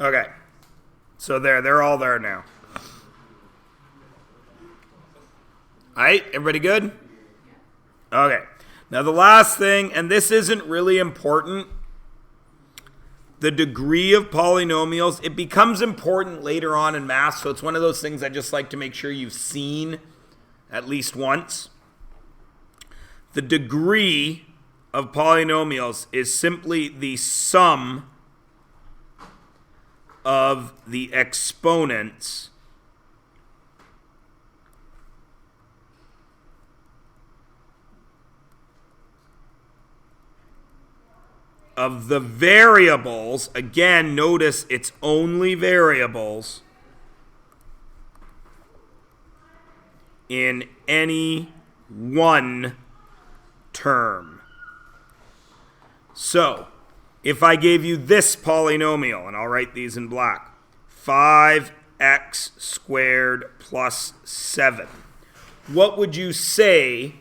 Okay. So they're all there now. All right, everybody good? Okay. Now the last thing, and this isn't really important, the degree of polynomials. It becomes important later on in math, so it's one of those things I just like to make sure you've seen at least once. The degree of polynomials is simply the sum of the exponents of the variables. Again, notice it's only variables in any one term. So, if I gave you this polynomial, and I'll write these in black, 5x squared plus 7, what would you say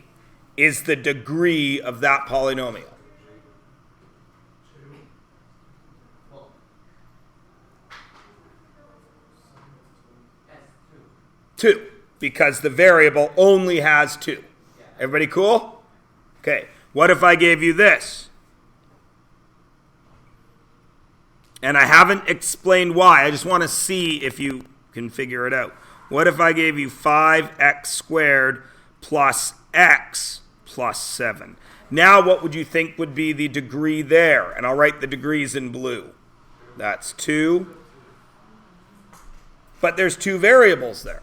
is the degree of that polynomial? 2, because the variable only has 2. Everybody cool? Okay. What if I gave you this? And I haven't explained why. I just want to see if you can figure it out. What if I gave you 5x squared plus x plus 7? Now what would you think would be the degree there? And I'll write the degrees in blue. That's 2. But there's 2 variables there.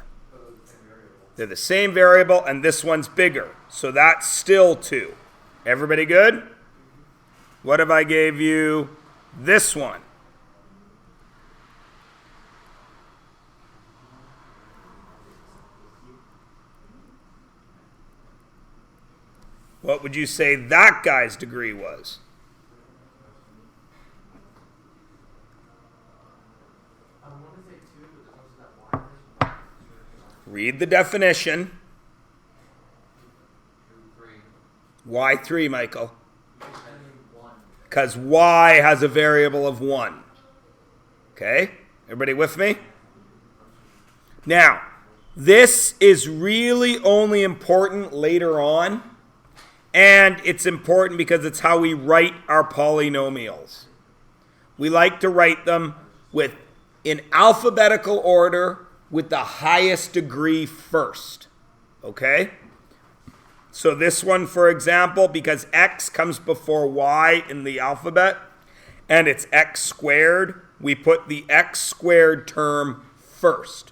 They're the same variable, and this one's bigger. So that's still 2. Everybody good? What if I gave you this one? What would you say that guy's degree was? Read the definition. Why 3, Michael? Because y has a variable of 1. Okay? Everybody with me? Now, this is really only important later on. And it's important because it's how we write our polynomials. We like to write them in alphabetical order with the highest degree first. Okay? So this one, for example, because x comes before y in the alphabet, and it's x squared, we put the x squared term first.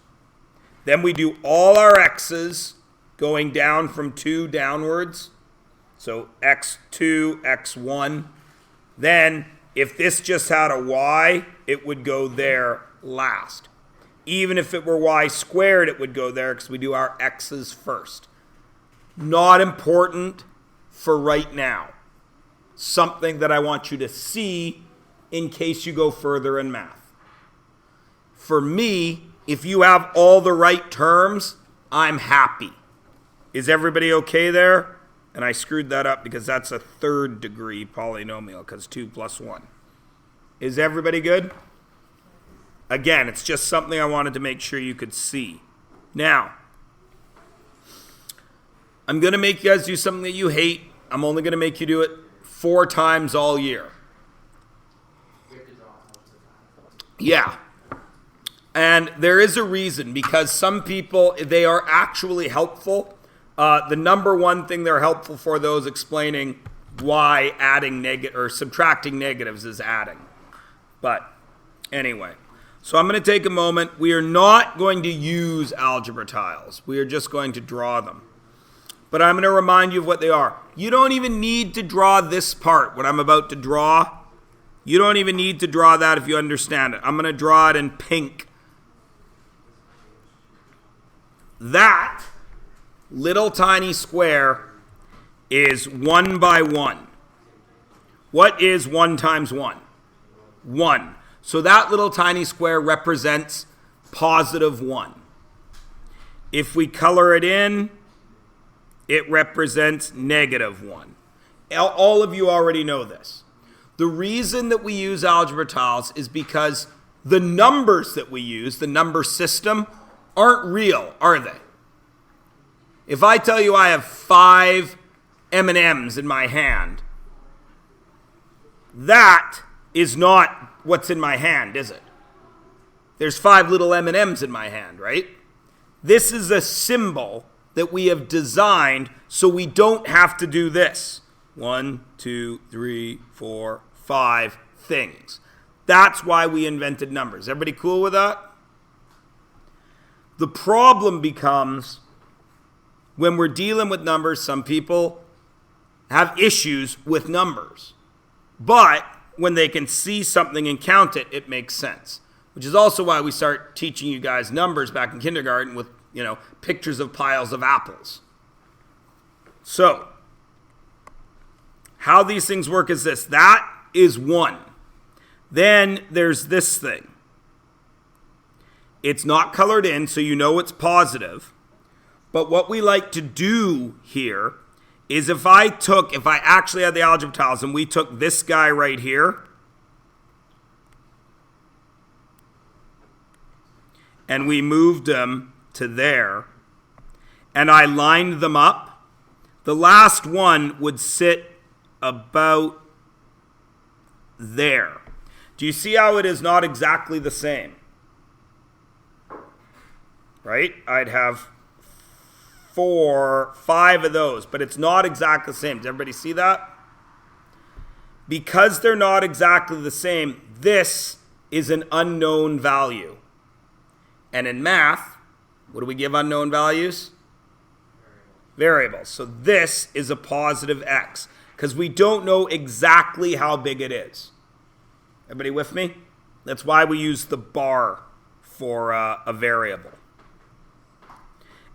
Then we do all our x's going down from 2 downwards. So x2, x1. Then, if this just had a y, it would go there last. Even if it were y squared, it would go there because we do our x's first. Not important for right now. Something that I want you to see in case you go further in math. For me, if you have all the right terms, I'm happy. Is everybody okay there? And I screwed that up because that's a 3rd degree polynomial because 2 plus 1. Is everybody good? Again, it's just something I wanted to make sure you could see. Now, I'm going to make you guys do something that you hate. I'm only going to make you do it 4 times all year. Yeah. And there is a reason, because some people, they are actually helpful. The number one thing they're helpful for, those explaining why adding or subtracting negatives is adding. But anyway, so I'm going to take a moment. We are not going to use algebra tiles. We are just going to draw them. But I'm going to remind you of what they are. You don't even need to draw this part, what I'm about to draw. You don't even need to draw that if you understand it. I'm going to draw it in pink. That little tiny square is 1 by 1. What is 1 times 1? 1. So that little tiny square represents positive 1. If we color it in, it represents negative 1. All of you already know this. The reason that we use algebra tiles is because The numbers that we use, the number system, aren't real, are they? If I tell you I have 5 M&Ms in my hand, that is not what's in my hand, is it? There's 5 little M&Ms in my hand, right? This is a symbol that we have designed so we don't have to do this. 1, 2, 3, 4, 5 things. That's why we invented numbers. Everybody cool with that? The problem becomes when we're dealing with numbers, some people have issues with numbers. But when they can see something and count it, it makes sense. Which is also why we start teaching you guys numbers back in kindergarten with, pictures of piles of apples. So, how these things work is this. That is 1. Then there's this thing. It's not colored in, so you know it's positive. But what we like to do here is if I actually had the algebra tiles and we took this guy right here, and we moved them to there, and I lined them up, the last one would sit about there. Do you see how it is not exactly the same? Right? I'd have 5 of those, but it's not exactly the same. Does everybody see that? Because they're not exactly the same, this is an unknown value. And in math, what do we give unknown values? Variables. So this is a positive x, because we don't know exactly how big it is. Everybody with me? That's why we use the bar for a variable.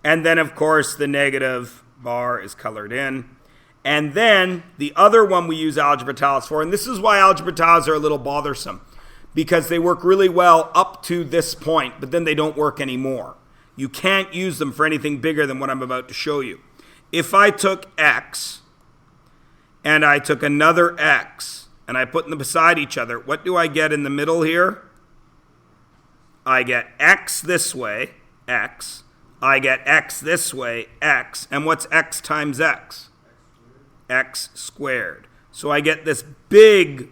And then, of course, the negative bar is colored in. And then the other one we use algebra tiles for, and this is why algebra tiles are a little bothersome, because they work really well up to this point, but then they don't work anymore. You can't use them for anything bigger than what I'm about to show you. If I took x and I took another x and I put them beside each other, what do I get in the middle here? I get x this way, x. I get x this way, x. And what's x times x? X squared. So I get this big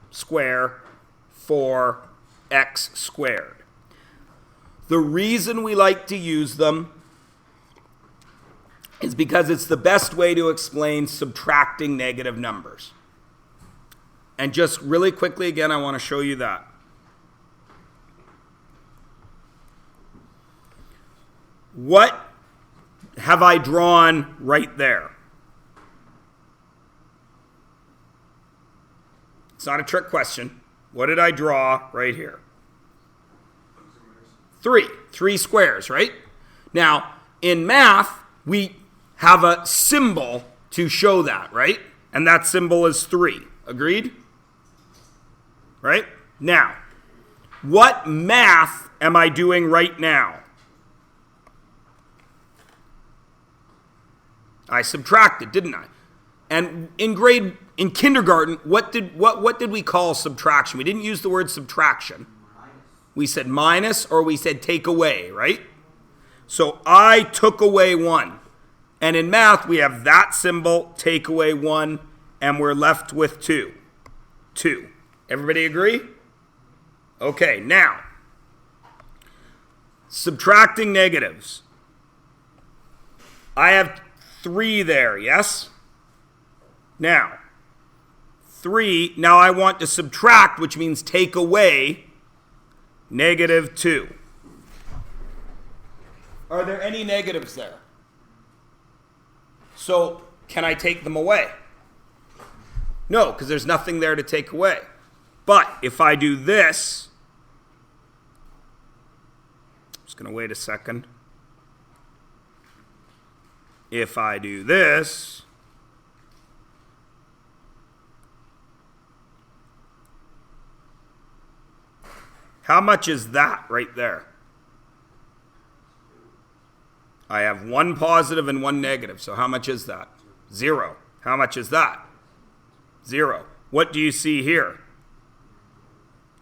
square for x squared. The reason we like to use them is because it's the best way to explain subtracting negative numbers. And just really quickly again, I want to show you that. What have I drawn right there? It's not a trick question. What did I draw right here? 3 squares, right? Now, in math, we have a symbol to show that, right? And that symbol is 3. Agreed? Right? Now, what math am I doing right now? I subtracted, didn't I? And in kindergarten, what did we call subtraction? We didn't use the word subtraction. We said minus, or we said take away, right? So I took away 1. And in math, we have that symbol, take away 1, and we're left with 2. 2. Everybody agree? Okay, now, subtracting negatives. I have 3 there, yes? Now, 3, now I want to subtract, which means take away negative 2. Are there any negatives there? So, can I take them away? No, because there's nothing there to take away. But if I do this, I'm just going to wait a second. If I do this, how much is that right there? I have 1 positive and 1 negative. So how much is that? 0. How much is that? 0. What do you see here?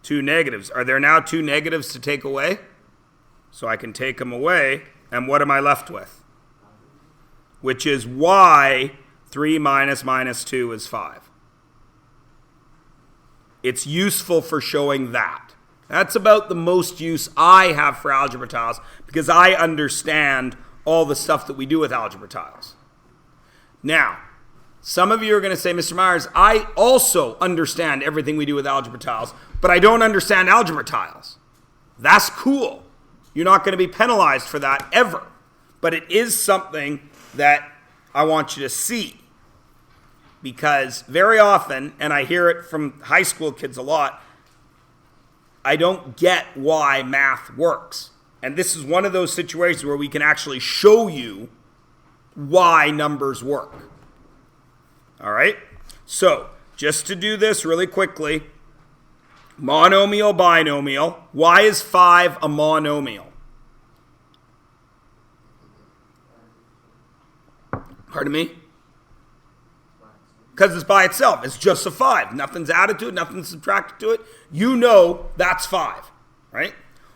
2 negatives. Are there now 2 negatives to take away? So I can take them away, and what am I left with? Which is why 3 minus minus 2 is 5. It's useful for showing that. That's about the most use I have for algebra tiles because I understand all the stuff that we do with algebra tiles. Now, some of you are going to say, Mr. Myers, I also understand everything we do with algebra tiles, but I don't understand algebra tiles. That's cool. You're not going to be penalized for that ever. But it is something that I want you to see. Because very often, and I hear it from high school kids a lot, I don't get why math works. And this is one of those situations where we can actually show you why numbers work. All right? So, just to do this really quickly, monomial, binomial. Why is 5 a monomial? Pardon me? Because it's by itself. It's just a 5. Nothing's added to it. Nothing's subtracted to it. You know that's 5, right?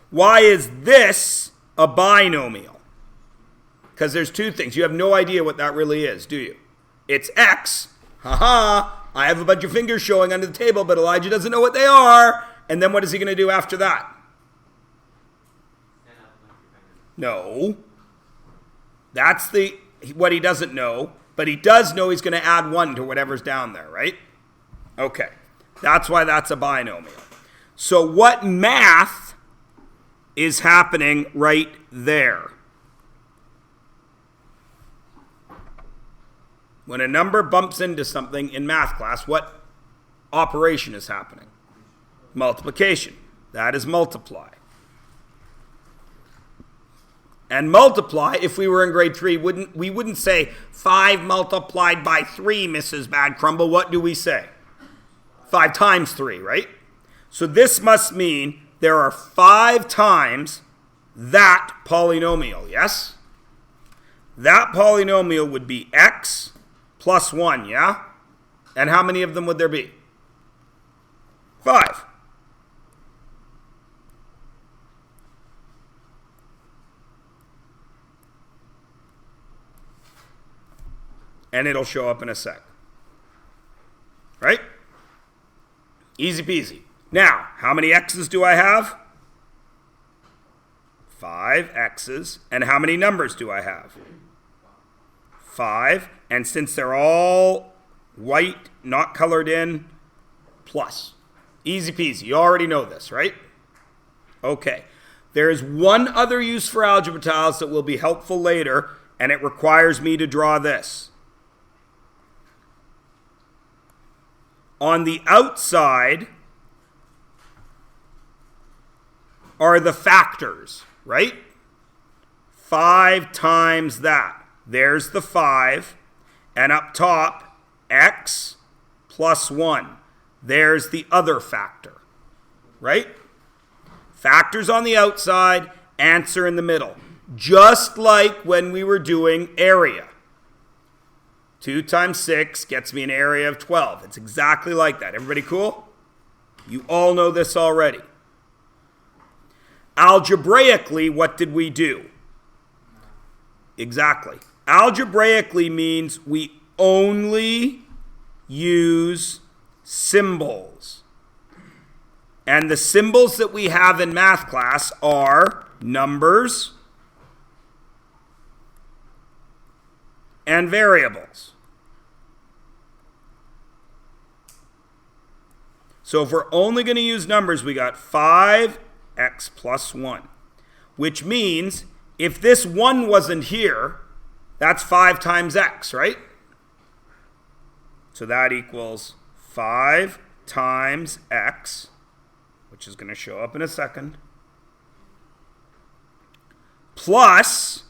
Why is this a binomial? Because there's 2 things. You have no idea what that really is, do you? It's x. Haha. I have a bunch of fingers showing under the table, but Elijah doesn't know what they are. And then what is he going to do after that? No. That's what he doesn't know. But he does know he's going to add 1 to whatever's down there, right? Okay. That's why that's a binomial. So what math is happening right there? When a number bumps into something in math class, what operation is happening? Multiplication. That is multiply. And multiply, if we were in grade 3, we wouldn't say 5 multiplied by 3, Mrs. Bad Crumble. What do we say? 5 times 3, right? So this must mean there are 5 times that polynomial, yes? That polynomial would be x plus 1, yeah? And how many of them would there be? 5. And it'll show up in a sec. Right? Easy peasy. Now, how many x's do I have? 5 x's. And how many numbers do I have? 5. And since they're all white, not colored in, plus. Easy peasy. You already know this, right? Okay. There is one other use for algebra tiles that will be helpful later, and it requires me to draw this. On the outside are the factors, right? 5 times that. There's the 5. And up top, x plus 1. There's the other factor, right? Factors on the outside, answer in the middle. Just like when we were doing area. 2 times 6 gets me an area of 12. It's exactly like that. Everybody cool? You all know this already. Algebraically, what did we do? Exactly. Algebraically means we only use symbols. And the symbols that we have in math class are numbers and variables. So if we're only going to use numbers, we got 5x plus 1, which means if this 1 wasn't here, that's 5 times x, right? So that equals 5 times x, which is going to show up in a second, plus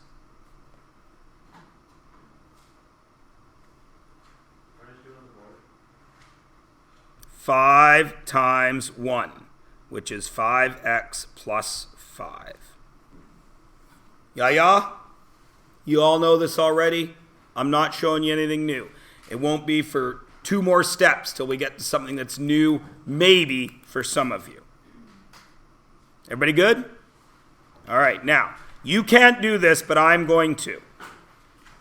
5 times 1, which is 5x plus 5. Yeah? You all know this already? I'm not showing you anything new. It won't be for 2 more steps till we get to something that's new, maybe for some of you. Everybody good? All right, now, you can't do this, but I'm going to.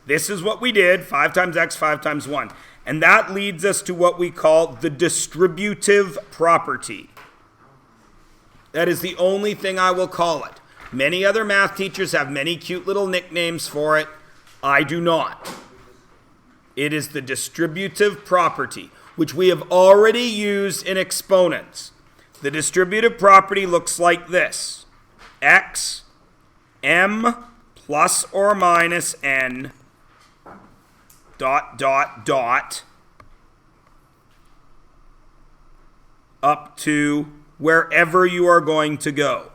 This is what we did, 5 times x, 5 times 1. And that leads us to what we call the distributive property. That is the only thing I will call it. Many other math teachers have many cute little nicknames for it. I do not. It is the distributive property, which we have already used in exponents. The distributive property looks like this. X, m plus or minus n, dot, dot, dot, up to wherever you are going to go.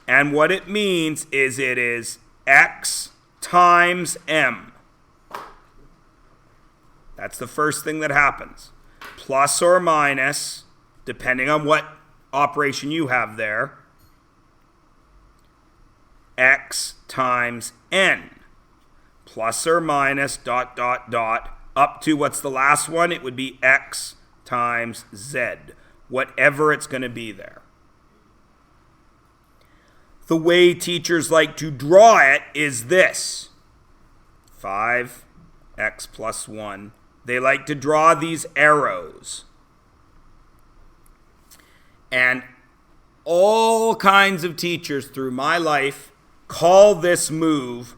And what it means is it is x times m. That's the first thing that happens. Plus or minus, depending on what operation you have there, x times n. Plus or minus, dot, dot, dot, up to what's the last one? It would be x times z, whatever it's going to be there. The way teachers like to draw it is this. 5x plus 1. They like to draw these arrows. And all kinds of teachers through my life call this move,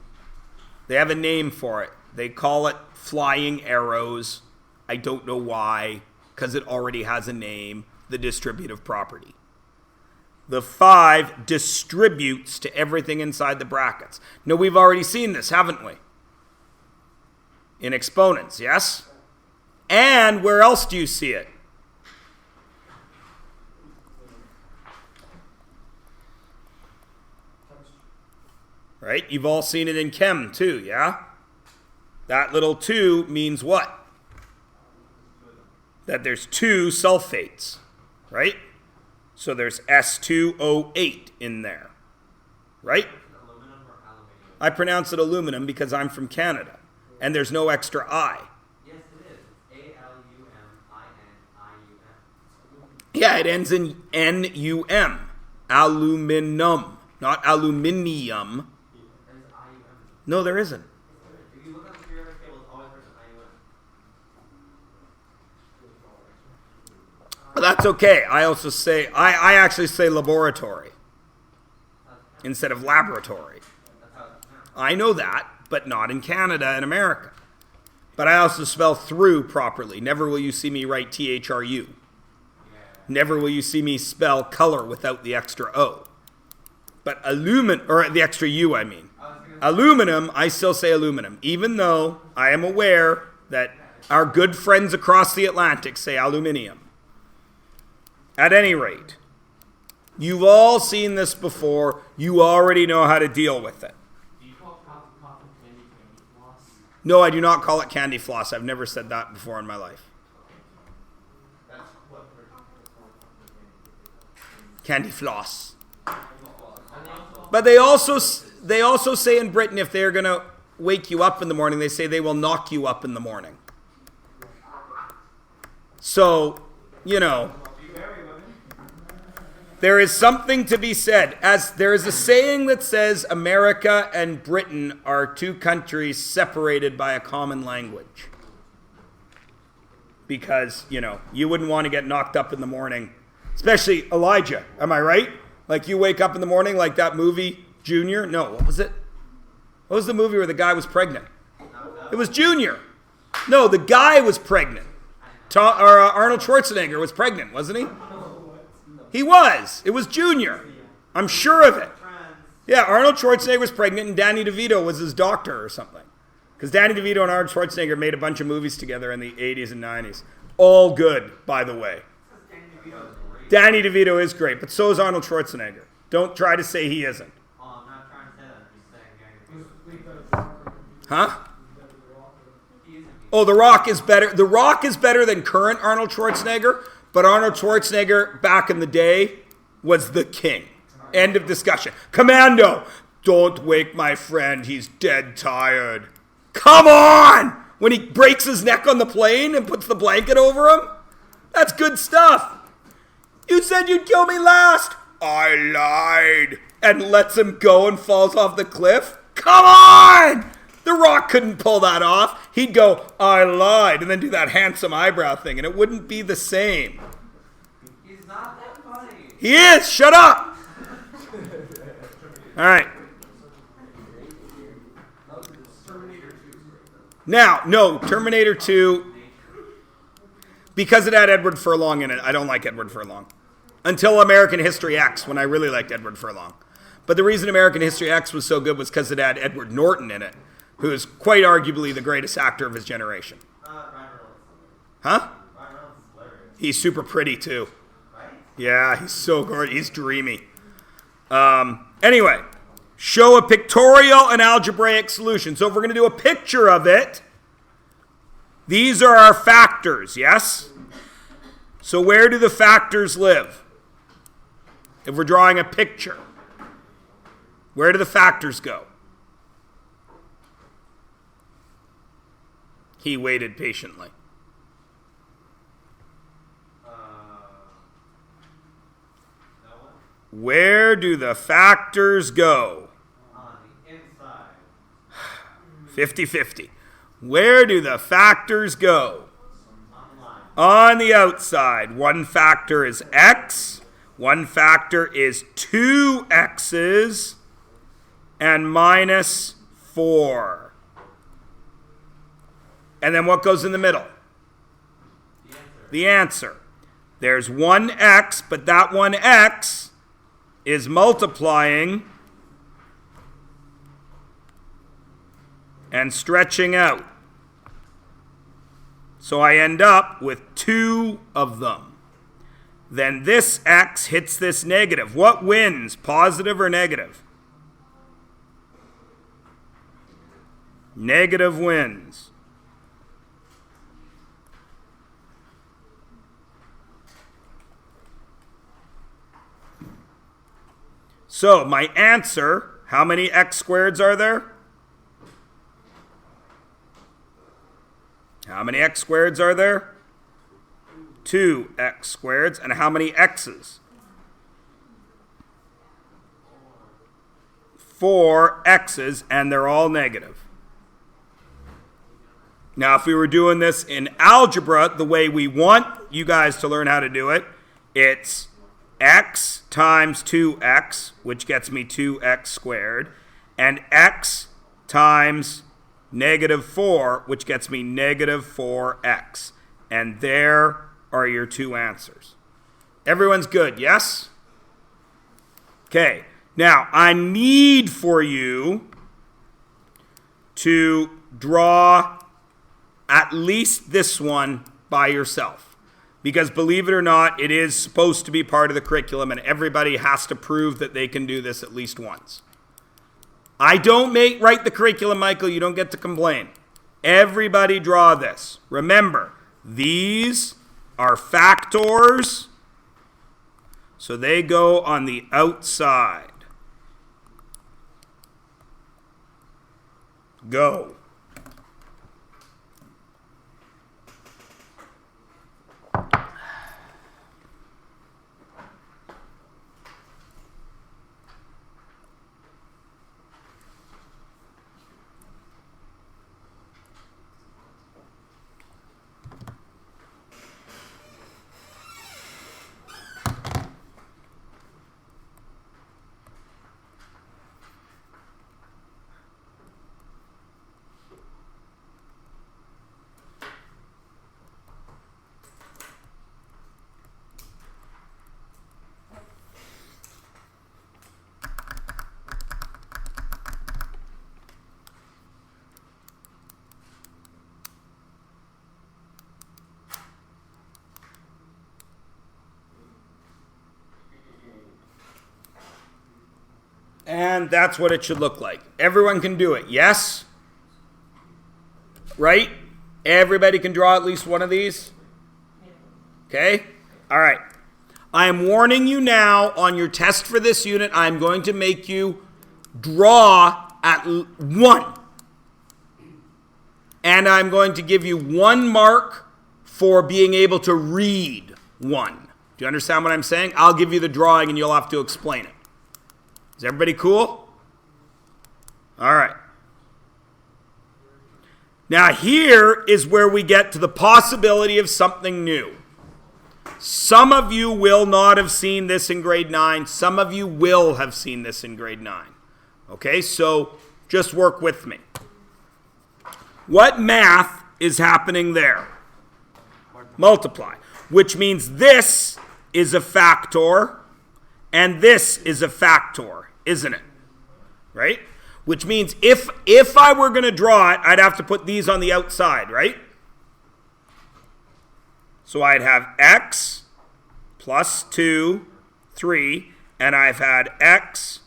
they have a name for it. They call it flying arrows. I don't know why, because it already has a name, the distributive property. The 5 distributes to everything inside the brackets. No, we've already seen this, haven't we? In exponents, yes? And where else do you see it? Right? You've all seen it in chem too, yeah? That little 2 means what? That there's 2 sulfates, right? So there's S2O8 in there, right? Aluminum or aluminium? I pronounce it aluminum because I'm from Canada, and there's no extra I. Yes, it is. It's A-L-U-M-I-N-I-U-M. Yeah, it ends in N-U-M. Aluminum, not aluminium. There's I-U-M. No, there isn't. If you look at the periodic table, it's always written I-U-M. That's okay. I also say, I actually say laboratory instead of laboratory. That's how it's pronounced. I know that, but not in Canada and America. But I also spell through properly. Never will you see me write T-H-R-U. Never will you see me spell color without the extra O. But or the extra U, I mean. Aluminum, I still say aluminum, even though I am aware that our good friends across the Atlantic say aluminium. At any rate, you've all seen this before. You already know how to deal with it. Do you call cotton candy floss? No, I do not call it candy floss. I've never said that before in my life. That's what we're Candy floss. And also, But they also say in Britain, if they're going to wake you up in the morning, they say they will knock you up in the morning. So, you know, there is something to be said. As there is a saying that says America and Britain are 2 countries separated by a common language. Because, you know, you wouldn't want to get knocked up in the morning. Especially Elijah, am I right? Like you wake up in the morning like that movie, Junior? No, what was it? What was the movie where the guy was pregnant? It was Junior. No, the guy was pregnant. Arnold Schwarzenegger was pregnant, wasn't he? He was. It was Junior. I'm sure of it. Yeah, Arnold Schwarzenegger was pregnant and Danny DeVito was his doctor or something. Because Danny DeVito and Arnold Schwarzenegger made a bunch of movies together in the 80s and 90s. All good, by the way. Danny DeVito is great, but so is Arnold Schwarzenegger. Don't try to say he isn't. Oh, I'm not trying to say that. I'm just saying Gary. Huh? He isn't. Oh, The Rock is better. The Rock is better than current Arnold Schwarzenegger, but Arnold Schwarzenegger back in the day was the king. End of discussion. Commando, don't wake my friend. He's dead tired. Come on! When he breaks his neck on the plane and puts the blanket over him? That's good stuff. You said you'd kill me last. I lied, and lets him go and falls off the cliff? Come on! The Rock couldn't pull that off. He'd go, I lied, and then do that handsome eyebrow thing, and it wouldn't be the same. He's not that funny. He is! Shut up! All right. Now, no, Terminator 2, because it had Edward Furlong in it, I don't like Edward Furlong. Until American History X, when I really liked Edward Furlong. But the reason American History X was so good was because it had Edward Norton in it, who is quite arguably the greatest actor of his generation. Ryan Reynolds. Huh? Ryan Reynolds is hilarious. He's super pretty, too. Right? Yeah, he's so gorgeous. He's dreamy. Anyway, show a pictorial and algebraic solution. So if we're going to do a picture of it, these are our factors, yes? So where do the factors live? If we're drawing a picture, where do the factors go? He waited patiently. No one? Where do the factors go? On the inside. 50-50. Where do the factors go? On the line. On the outside. One factor is x. One factor is 2 x's and minus 4. And then what goes in the middle? The answer. The answer. There's 1x, but that 1x is multiplying and stretching out. So I end up with 2 of them. Then this x hits this negative. What wins, positive or negative? Negative wins. So my answer, how many x squareds are there? How many x squareds are there? 2x squareds. And how many x's? 4 x's, and they're all negative. Now, if we were doing this in algebra the way we want you guys to learn how to do it, it's x times 2x, which gets me 2x squared, and x times negative 4, which gets me negative 4x. And there are your 2 answers. Everyone's good, yes? Okay, now I need for you to draw at least this one by yourself. Because believe it or not, it is supposed to be part of the curriculum, and everybody has to prove that they can do this at least once. I don't write the curriculum, Michael. You don't get to complain. Everybody draw this. Remember, these are factors, so they go on the outside. Go. And that's what it should look like. Everyone can do it, yes? Right? Everybody can draw at least one of these? Okay? All right. I am warning you now on your test for this unit, I'm going to make you draw at 1. And I'm going to give you 1 mark for being able to read 1. Do you understand what I'm saying? I'll give you the drawing and you'll have to explain it. Is everybody cool? All right. Now here is where we get to the possibility of something new. Some of you will not have seen this in grade 9. Some of you will have seen this in grade 9. Okay, so just work with me. What math is happening there? Multiply. Which means this is a factor and this is a factor, isn't it? Right? Which means if I were going to draw it, I'd have to put these on the outside, right? So I'd have x plus 2, 3, and I've had x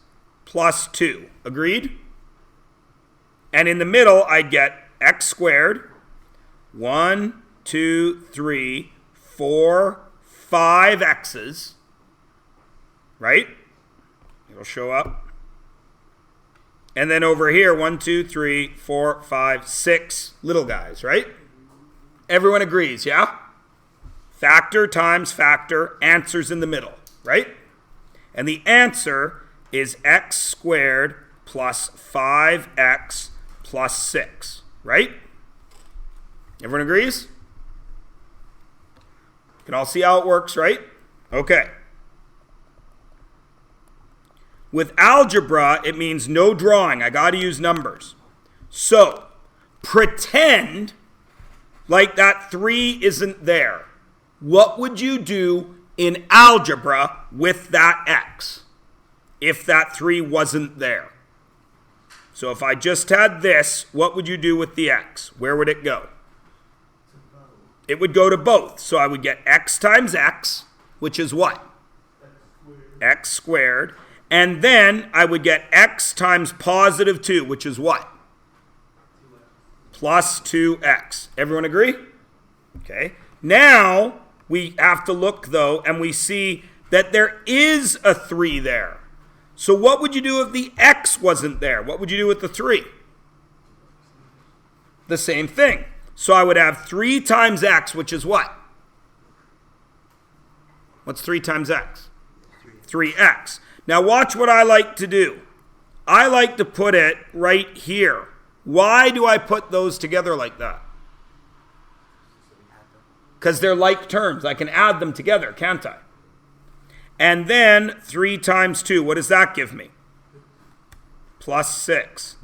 plus 2. Agreed? And in the middle, I'd get x squared, 1, 2, 3, 4, 5 x's, right? It'll show up. And then over here, 1, 2, 3, 4, 5, 6 little guys, right? Everyone agrees, yeah? Factor times factor, answer's in the middle, right? And the answer is x squared plus 5x plus 6, right? Everyone agrees? You can all see how it works, right? Okay. With algebra, it means no drawing. I got to use numbers. So, pretend like that 3 isn't there. What would you do in algebra with that x if that 3 wasn't there? So if I just had this, what would you do with the x? Where would it go? It would go to both. So I would get x times x, which is what? X squared. And then I would get x times positive 2, which is what? Plus 2x. Everyone agree? Okay. Now we have to look, though, and we see that there is a 3 there. So what would you do if the x wasn't there? What would you do with the 3? The same thing. So I would have 3 times x, which is what? What's 3 times x? 3x. Now watch what I like to do. I like to put it right here. Why do I put those together like that? Because they're like terms. I can add them together, can't I? And then 3 times 2, what does that give me? Plus 6.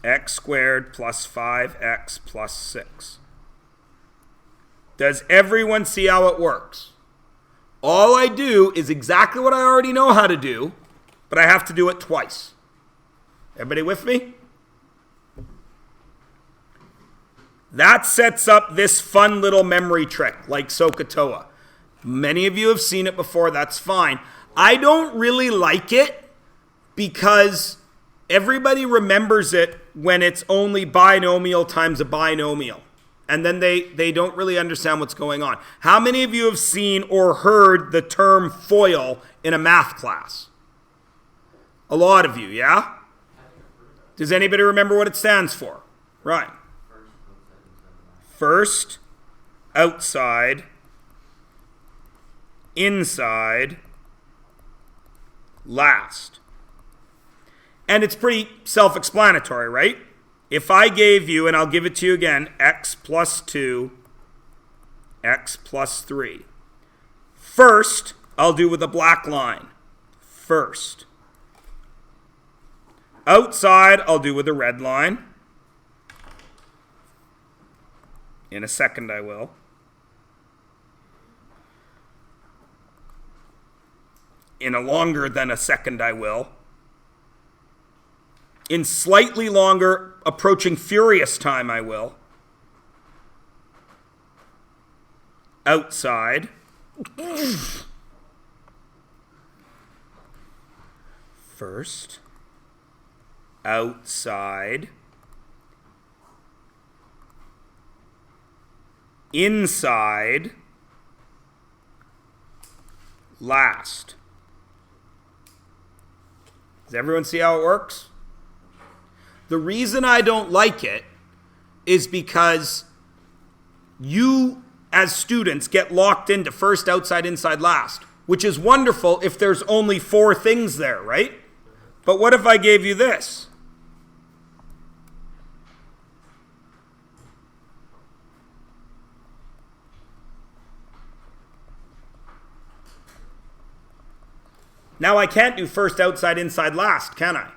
X squared plus 5x plus 6. Does everyone see how it works? All I do is exactly what I already know how to do, but I have to do it twice. Everybody with me? That sets up this fun little memory trick like SOHCAHTOA. Many of you have seen it before, that's fine. I don't really like it because everybody remembers it when it's only binomial times a binomial. And then they don't really understand what's going on. How many of you have seen or heard the term FOIL in a math class? A lot of you, yeah? Does anybody remember what it stands for? Right. First, outside, inside, last. And it's pretty self-explanatory, right? If I gave you, and I'll give it to you again, x plus 2, x plus 3. First, I'll do with a black line. First. Outside, I'll do with a red line. In a second, I will. In a longer than a second, I will. In slightly longer, approaching furious time, I will. Outside. First. Outside. Inside. Last. Does everyone see how it works? The reason I don't like it is because you as students, get locked into first, outside, inside, last, which is wonderful if there's only 4 things there, right? But what if I gave you this? Now I can't do first, outside, inside, last, can I?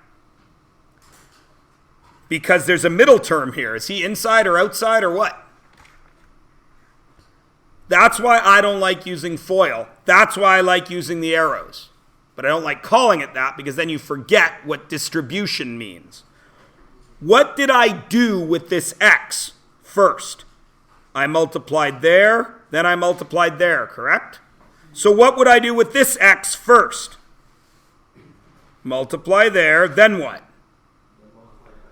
Because there's a middle term here. Is he inside or outside or what? That's why I don't like using FOIL. That's why I like using the arrows. But I don't like calling it that because then you forget what distribution means. What did I do with this x first? I multiplied there, then I multiplied there, correct? So what would I do with this x first? Multiply there, then what?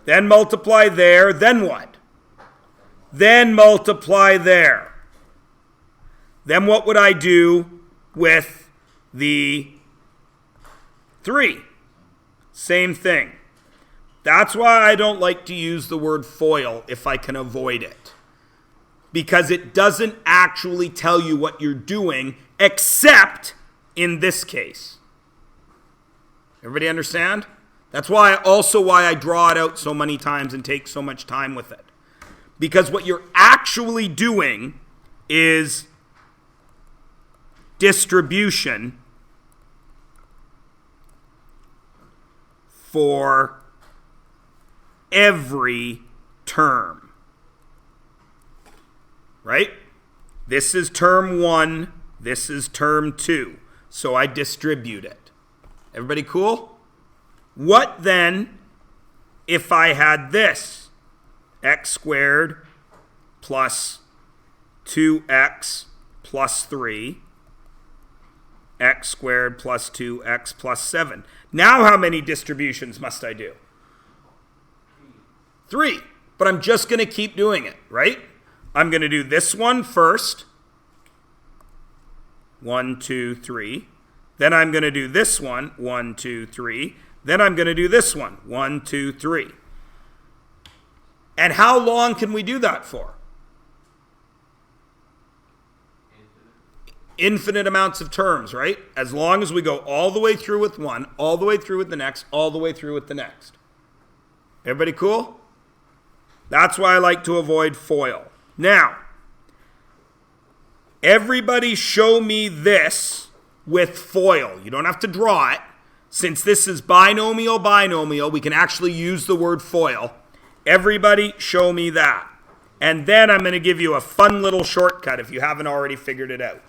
Then multiply there, then what? Then multiply there. Then what would I do with the 3? Same thing. That's why I don't like to use the word FOIL if I can avoid it. Because it doesn't actually tell you what you're doing, except in this case. Everybody understand? That's why I draw it out so many times and take so much time with it. Because what you're actually doing is distribution for every term. Right? This is term 1, this is term 2. So I distribute it. Everybody cool? What then if I had this? X squared plus 2x plus 3. X squared plus 2x plus 7. Now how many distributions must I do? 3. But I'm just going to keep doing it, right? I'm going to do this one first. 1, 2, 3. Then I'm going to do this one. 1, 2, 3. Then I'm going to do this one. 1, 2, 3. And how long can we do that for? Infinite amounts of terms, right? As long as we go all the way through with one, all the way through with the next, all the way through with the next. Everybody cool? That's why I like to avoid FOIL. Now, everybody show me this with FOIL. You don't have to draw it. Since this is binomial, we can actually use the word FOIL. Everybody show me that. And then I'm going to give you a fun little shortcut if you haven't already figured it out.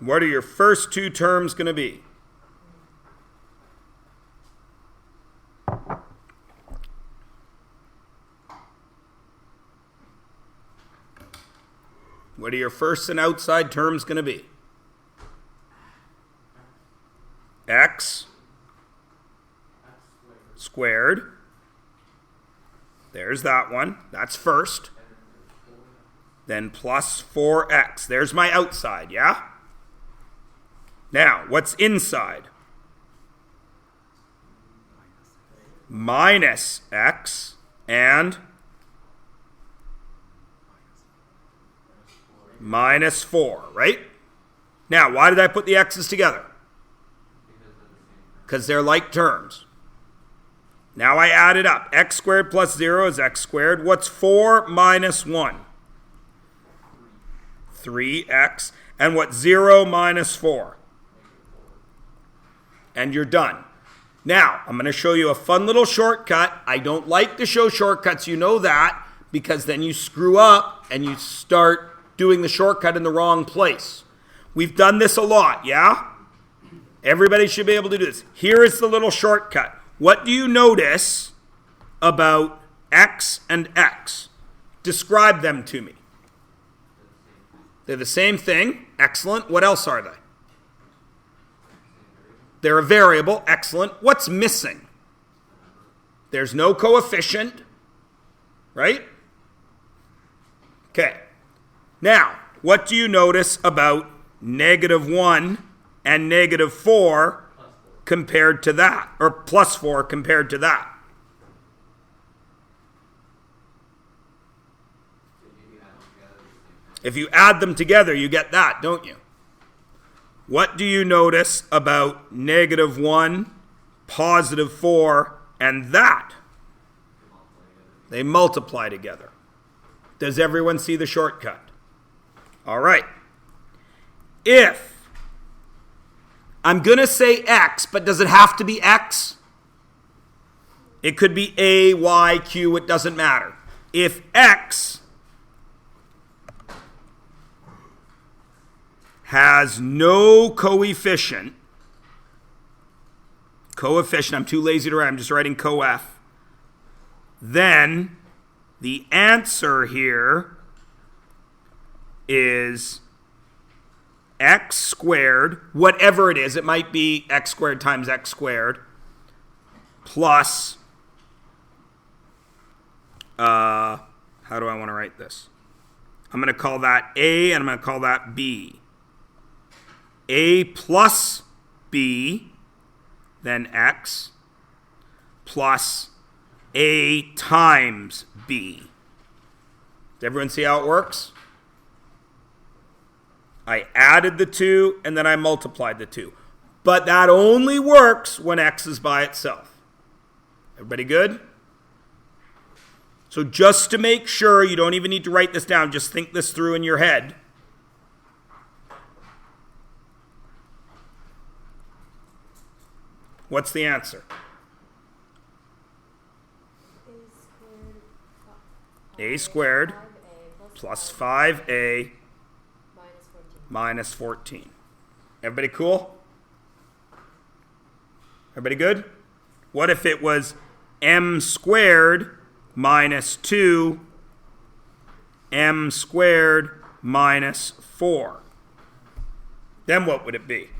What are your first 2 terms going to be? What are your first and outside terms going to be? X squared. There's that one. That's first. Then plus 4x. There's my outside, yeah? Now, what's inside? Minus x and minus 4, right? Now, why did I put the x's together? Because they're like terms. Now I add it up. X squared plus 0 is x squared. What's 4 minus 1? 3x. And what's 0 minus 4? And you're done. Now, I'm going to show you a fun little shortcut. I don't like to show shortcuts, you know that, because then you screw up and you start doing the shortcut in the wrong place. We've done this a lot, yeah? Everybody should be able to do this. Here is the little shortcut. What do you notice about x and x? Describe them to me. They're the same thing. Excellent. What else are they? They're a variable. Excellent. What's missing? There's no coefficient, right? Okay. Now, what do you notice about -1 and -4 compared to that, or +4 compared to that? If you add them together, you get that, don't you? What do you notice about -1, +4, and that? They multiply together. Does everyone see the shortcut? All right. If I'm going to say x, but does it have to be x? It could be a, y, q, it doesn't matter. If x has no coefficient, I'm too lazy to write, I'm just writing coef, then the answer here is x squared, whatever it is, it might be x squared times x squared, plus, how do I want to write this? I'm going to call that A and I'm going to call that B. A plus B, then x, plus A times B. Does everyone see how it works? I added the 2 and then I multiplied the 2. But that only works when x is by itself. Everybody good? So just to make sure, you don't even need to write this down, just think this through in your head. What's the answer? A squared plus 5a minus 14. Everybody cool? Everybody good? What if it was m squared minus 2 m squared minus 4? Then what would it be?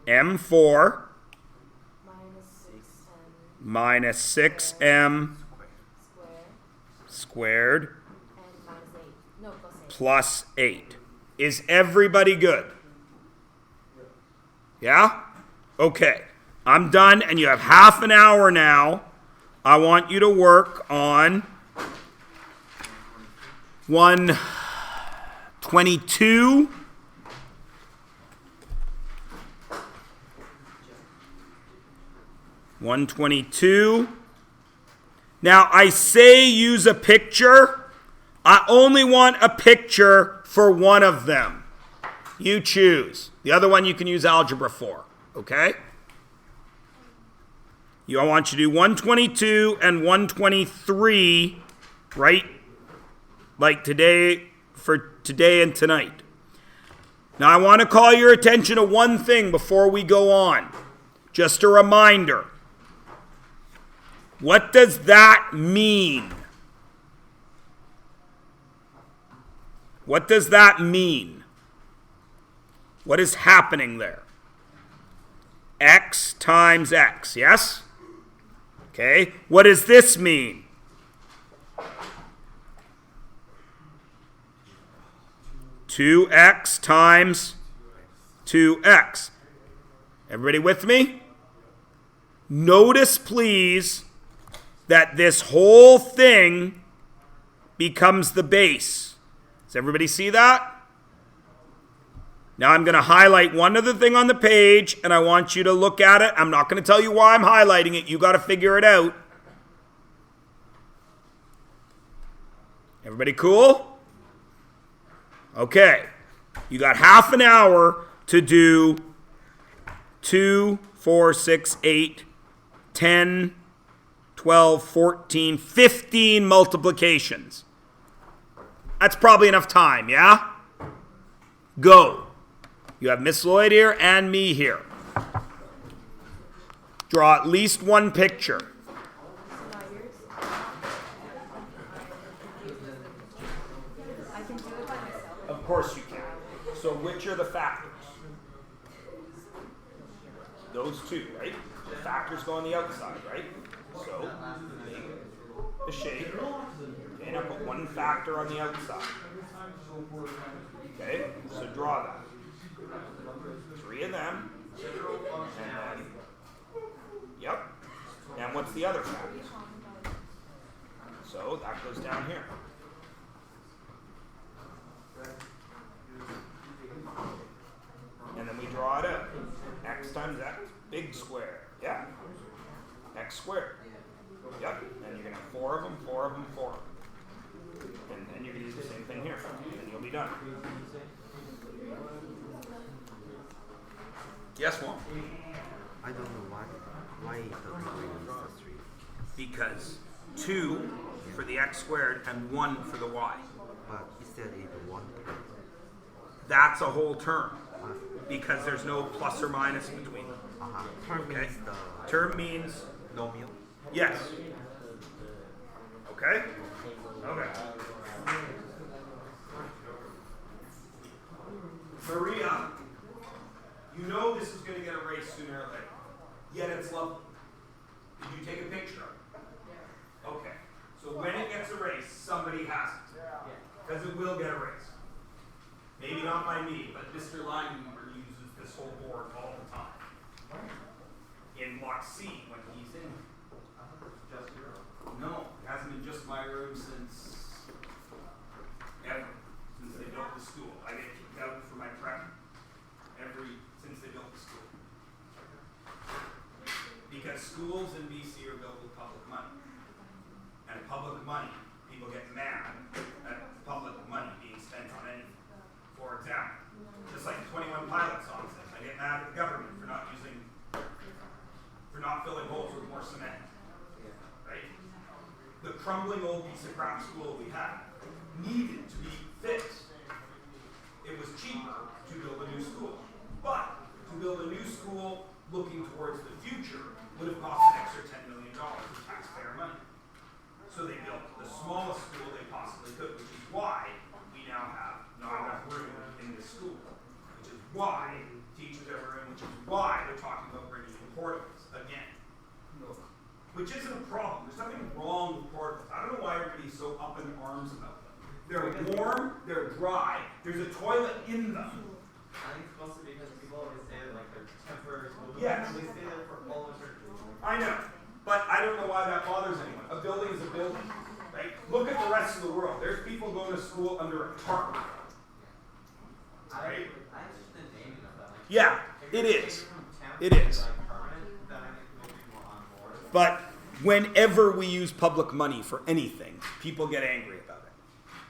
m4 minus 6m squared plus 8. Is everybody good? Yeah? Okay. I'm done, and you have half an hour now. I want you to work on 122. Now, I say use a picture. I only want a picture for one of them. You choose. The other one you can use algebra for. Okay? I want you to do 122 and 123, right? Like today, for today and tonight. Now, I want to call your attention to one thing before we go on. Just a reminder. What does that mean? What does that mean? What is happening there? X times x, yes? Okay, what does this mean? Two x times 2x. Everybody with me? Notice, please, that this whole thing becomes the base. Does everybody see that? Now I'm going to highlight one other thing on the page, and I want you to look at it. I'm not going to tell you why I'm highlighting it. You got to figure it out. Everybody cool? Okay. You got half an hour to do 2, 4, 6, 8, 10, 12, 14, 15 multiplications. That's probably enough time, yeah? Go. You have Miss Lloyd here and me here. Draw at least one picture. Of course you can. So which are the factors? Those two, right? The factors go on the outside, right? So the shape. Okay, now put one factor on the outside. Okay, so draw that. 3 of them. And then, yep. And what's the other factor? So that goes down here. And then we draw it out. X times X, big square. Yeah. X squared. Yep. And you're going to have 4 of them, 4 of them, 4 of them. And then you're going to do the same thing here. And you'll be done. Yes, Juan? I don't know why it doesn't bring us the 3. Because 2 for the x squared and 1 for the y. But instead it's 1. That's a whole term. Because there's no plus or minus between them. Term Okay. means the Term means nomial. yes. Okay? Okay. Maria, you know this is going to get erased sooner or later. Yet it's lovely. Did you take a picture of it? Okay. So when it gets erased, somebody has it. Because it will get erased. Maybe not by me, but Mr. Lineweaver uses this whole board all the time. In block C, when he's in. Just your own. No, it hasn't been just my room since ever. Since they built the school. I get kicked out for my prep since they built the school. Because schools in BC are built with public money. And public money, people get mad at public money being spent on anything. For example, just like the 21 Pilots song says, I get mad at the government for not filling holes with more cement. Right? The crumbling old piece of crap school we had needed to be fixed. It was cheaper to build a new school. But to build a new school looking towards the future would have cost an extra $10 million of taxpayer money. So they built the smallest school they possibly could, which is why we now have not enough room in the school. Which is why teachers have room, which is why they're talking about bringing in portables again. Which isn't a problem. There's nothing wrong with portables. I don't know why everybody's so up in arms about them. They're warm, they're dry, there's a toilet in them. I think it's mostly because people always say that like they're temporary schools. Yes. They stay there for all the certain reasons. I know, but I don't know why that bothers anyone. A building is a building, right? Look at the rest of the world. There's people going to school under a tarp. Right? I understand the naming of that. Like, Yeah, if it you're is. taking from temp It to, is. like, permanent, then I think most people are on board. But whenever we use public money for anything, people get angry about it.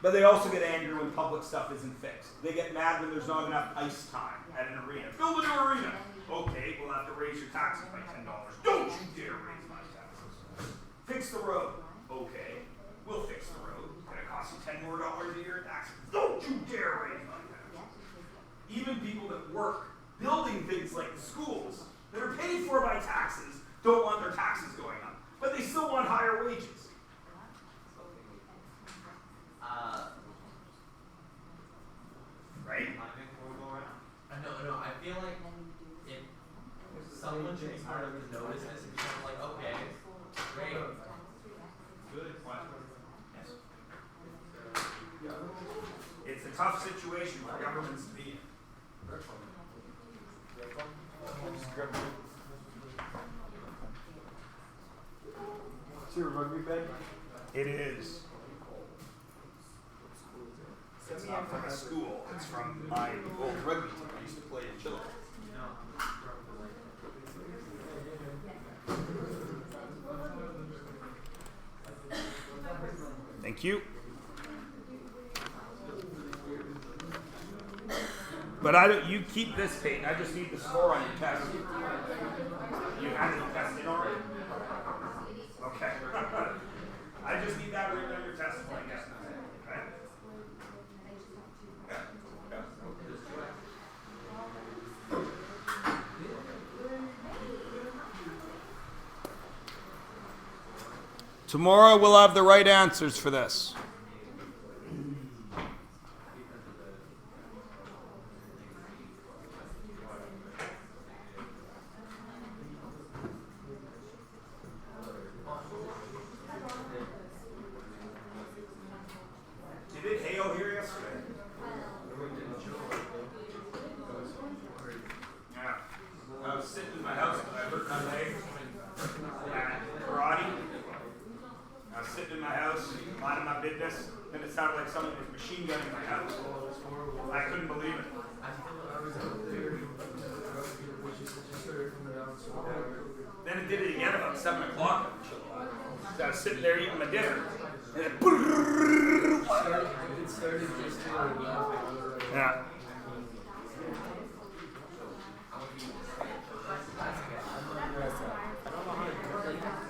But they also get angry when public stuff isn't fixed. They get mad when there's not enough ice time at an arena. Build a new arena. Okay, we'll have to raise your taxes by $10. Don't you dare raise my taxes. Fix the road. Okay, we'll fix the road. It's gonna cost you $10 more a year in taxes. Don't you dare raise my taxes. Even people that work building things like the schools that are paid for by taxes don't want their taxes going up. But they still want higher wages. Right? I think we'll go around. No, I feel like if someone should be smart enough to notice this and be kind of like, okay, great. Good. What? Yes. It's a tough situation for governments to be in. Is your rugby bag? It is. It's not from a school. It's from my old rugby team. I used to play in Chile. Thank you. But I don't. You keep this page. I just need the score on your test. You had it tested already. Okay. I just need that written on your test point. Yes. Okay. Yeah. Yeah. Tomorrow we'll have the right answers for this. this, then it sounded like someone was machine gunning my house. I couldn't believe it. Then it did it again about 7 o'clock. So I was sitting there eating my dinner, and then yeah.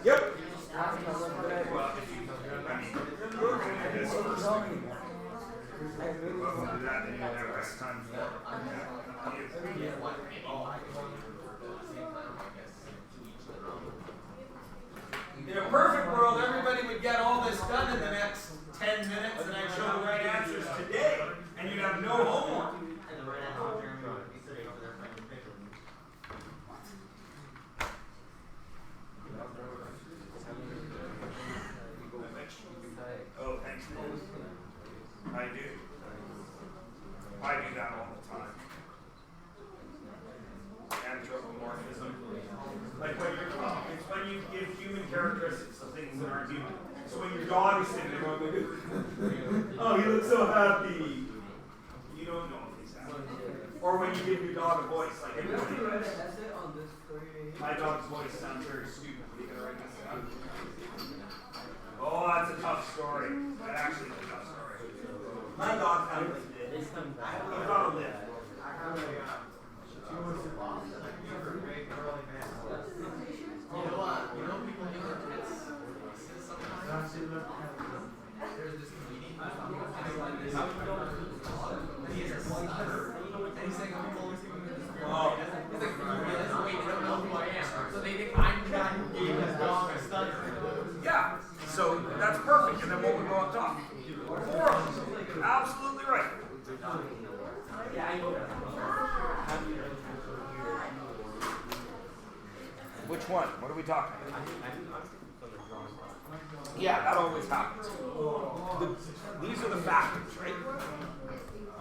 Yep. Well, if you, I mean, we're going to do this first thing in the morning. Well, we'll do that, then you have less time for In a perfect world, everybody would get all this done in the next 10 minutes, and I'd show the right answers today, and you'd have no homework. Oh, thanks, man. I do. I do that all the time. Anthropomorphism. Like when it's when you give human characteristics of things that aren't human. So when your dog is sitting there going, oh, he looks so happy. You don't know if he's happy. Or when you give your dog a voice, like everybody does. My dog's voice sounds very stupid. Are you going to write this down? Oh, that's a tough story. That actually is a tough story. My dog kind of lived it. He's got to live. You know people name their pets sometimes? There's this comedian and he's a stutter. And he's saying, I'm always giving this girl. He's like, wait, they don't know who I am. So they think I'm the guy who gave his dog a stutter. Yeah, so that's perfect. And then what would go up top? 4 of them. Absolutely right. Yeah, I know. Which one? What are we talking about? Yeah, that always happens. These are the factors, right?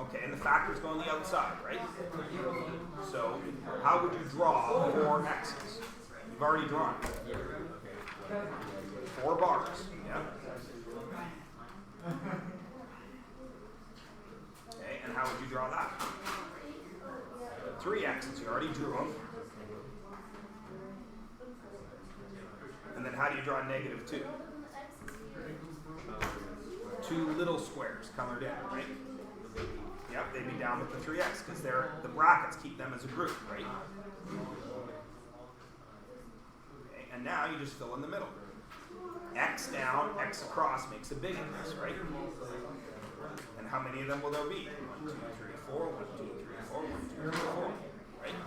Okay, and the factors go on the outside, right? So, how would you draw 4 x's? You've already drawn it. 4 bars, yeah? Okay, and how would you draw that? 3 x's, you already drew them. And then how do you draw -2? 2 little squares colored in, right? Yep, they'd be down with the 3x because they're the brackets keep them as a group, right? Okay, and now you just fill in the middle. X down, X across makes a big X, right? And how many of them will there be? 1, 2, 3, 4, 1, 2, 3, 4, 1, 2, 3, 4, right?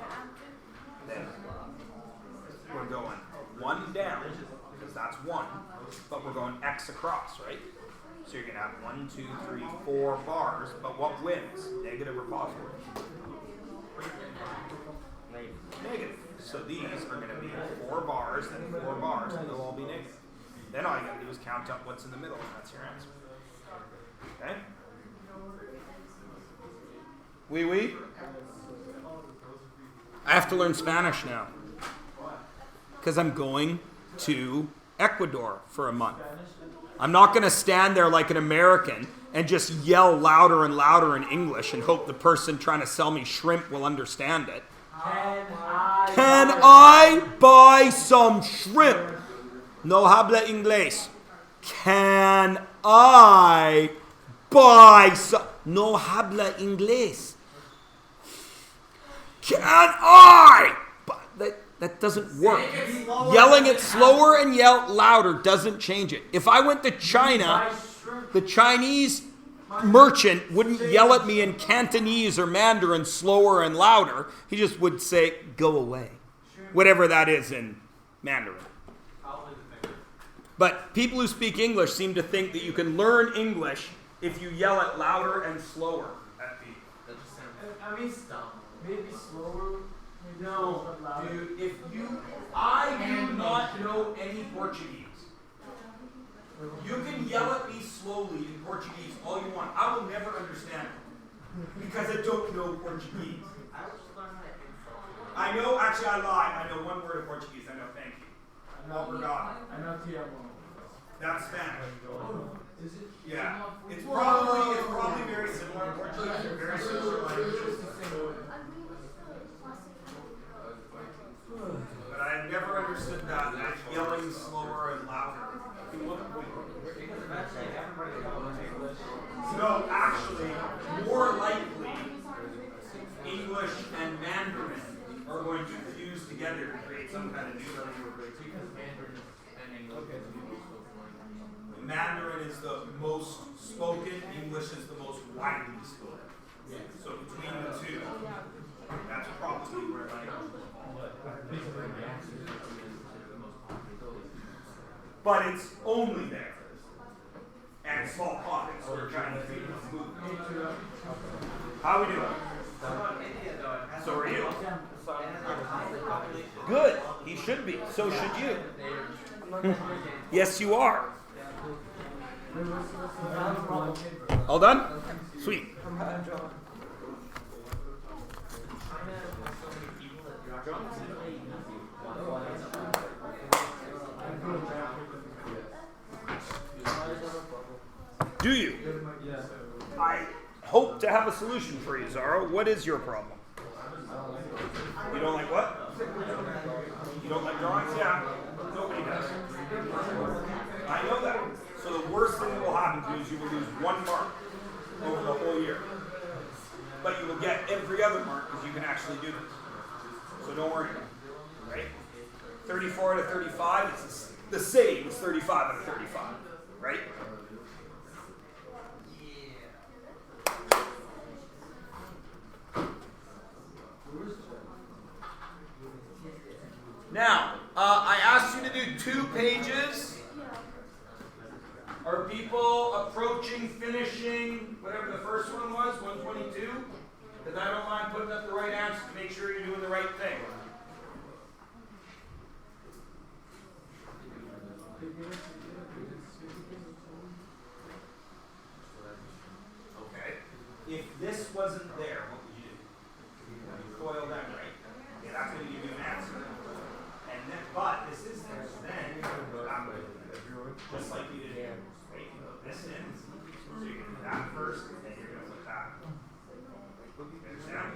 Then we're going 1 down, because that's 1, but we're going X across, right? So you're going to have 1, 2, 3, 4 bars, but what wins? Negative or positive? Negative. So these are going to be 4 bars, then 4 bars, and they'll all be negative. Then all you got to do is count up what's in the middle, and that's your answer. Okay? Oui, oui? I have to learn Spanish now. Because I'm going to Ecuador for a month. I'm not going to stand there like an American and just yell louder and louder in English and hope the person trying to sell me shrimp will understand it. Can I buy some shrimp? No habla inglés. Can I buy some? No habla inglés. Can I? That doesn't work. Yelling it slower and yell louder doesn't change it. If I went to China, the Chinese merchant wouldn't yell at me in Cantonese or Mandarin slower and louder. He just would say, go away. Whatever that is in Mandarin. But people who speak English seem to think that you can learn English if you yell it louder and slower at people. That just sounds dumb. Maybe slower. No, dude, I do not know any Portuguese. You can yell at me slowly in Portuguese all you want. I will never understand it because I don't know Portuguese. I know, actually I lie. I know one word of Portuguese. I know thank you. Obrigado. I know te amo. That's Spanish. Yeah, it's probably very similar. Unfortunately, they're very similar languages. But I've never understood that yelling slower and louder. No, actually, more likely, English and Mandarin are going to fuse together to create some kind of new language. Mandarin is the most spoken, English is the most widely spoken. So between the two, that's probably where language will fall. But it's only there. And small pockets where Chinese people move. How we doing? So are you? Good. He should be. So should you. Yes, you are. All done? Sweet. Do you? I hope to have a solution for you, Zara. What is your problem? You don't like what? You don't like drawings? Yeah. Nobody does. I know that. So the worst thing that will happen to you is you will lose 1 mark over the whole year. But you will get every other mark because you can actually do this. So don't worry about it. Right? 34 out of 35, it's the same as 35 out of 35. Right? Now, I asked you to do 2 pages. Are people approaching, finishing, whatever the first one was, 122? Because I don't mind putting up the right answer to make sure you're doing the right thing. Okay. If this wasn't there, what would you do? You FOIL them, right? Yeah, that's going to give you an answer. And then, but this is there, so then you're going to go that way. Just like you did here. Right? You put this in, so you're going to do that first, and then you're going to put that. You understand?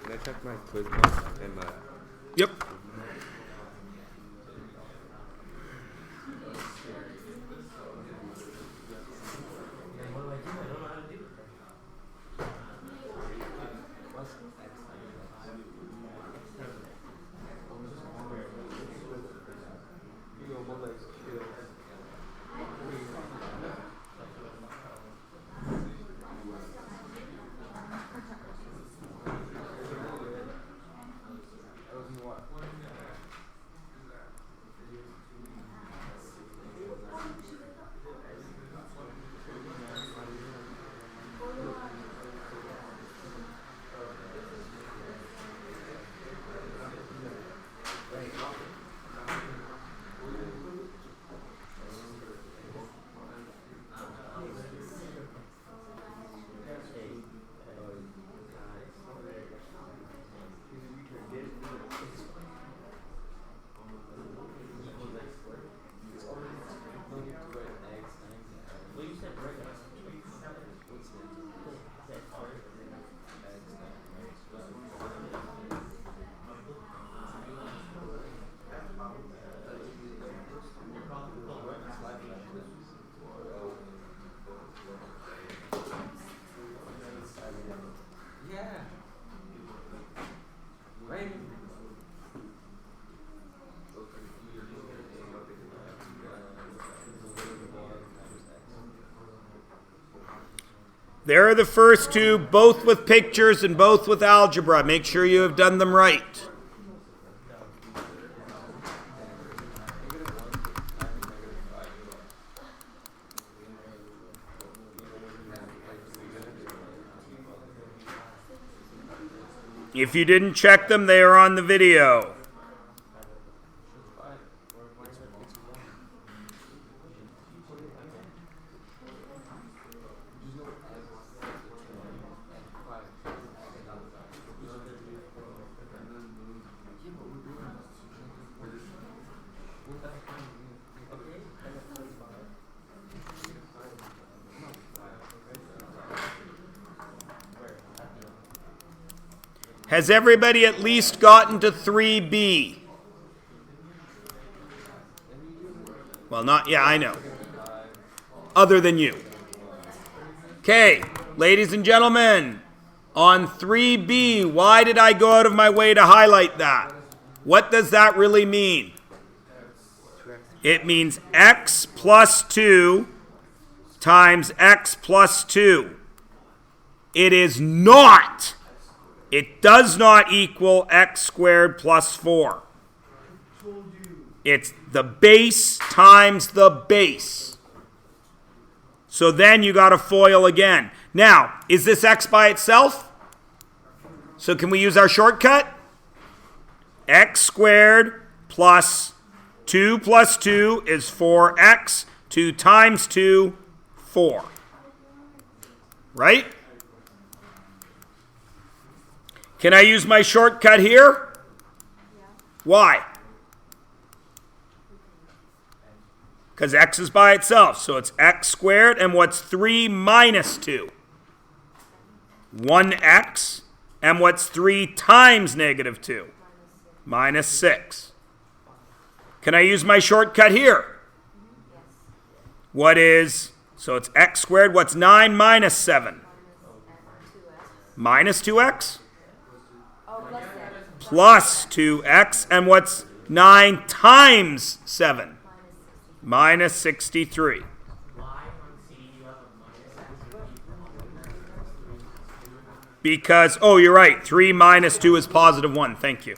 Can I check my quiz book and my... Yep. There are the first 2, both with pictures and both with algebra. Make sure you have done them right. If you didn't check them, they are on the video. Has everybody at least gotten to 3b? Well, not, yeah, I know. Other than you. Okay, ladies and gentlemen, on 3b, why did I go out of my way to highlight that? What does that really mean? It means x plus 2 times x plus 2. It is not. It does not equal x squared plus 4. It's the base times the base. So then you got to FOIL again. Now, is this x by itself? So can we use our shortcut? X squared plus 2 is 4x. 2 times 2, 4. Right? Can I use my shortcut here? Why? Because x is by itself. So it's x squared. And what's 3 minus 2? 1x. And what's 3 times negative 2? Minus 6. Can I use my shortcut here? What is, so it's x squared. What's 9 minus 7? Minus 2x? Plus 2x. And what's 9 times 7? Minus 63. Because, oh, you're right. 3 minus 2 is positive 1. Thank you.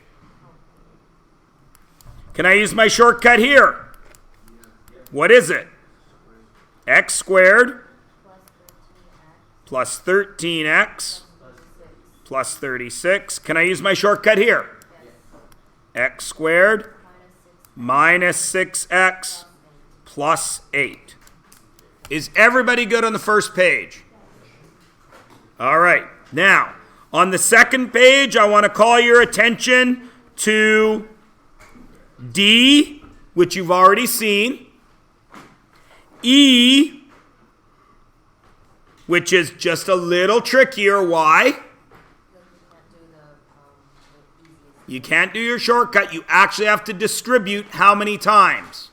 Can I use my shortcut here? What is it? X squared plus 13x plus 36. Can I use my shortcut here? X squared minus 6x plus 8. Is everybody good on the first page? All right. Now, on the second page, I want to call your attention to D, which you've already seen. E, which is just a little trickier. Why? You can't do your shortcut. You actually have to distribute how many times?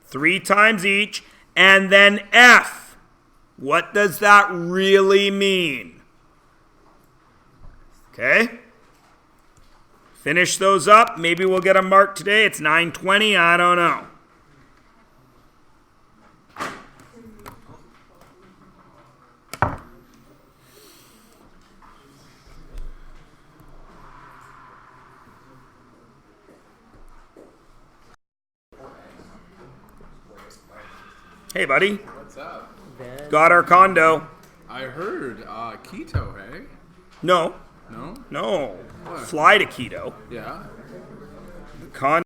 3 times each. And then F. What does that really mean? Okay? Finish those up. Maybe we'll get a mark today. It's 9:20. I don't know. Hey, buddy. What's up? Got our condo. I heard keto, hey? No. No? No. What? Fly to keto. Yeah. Condo.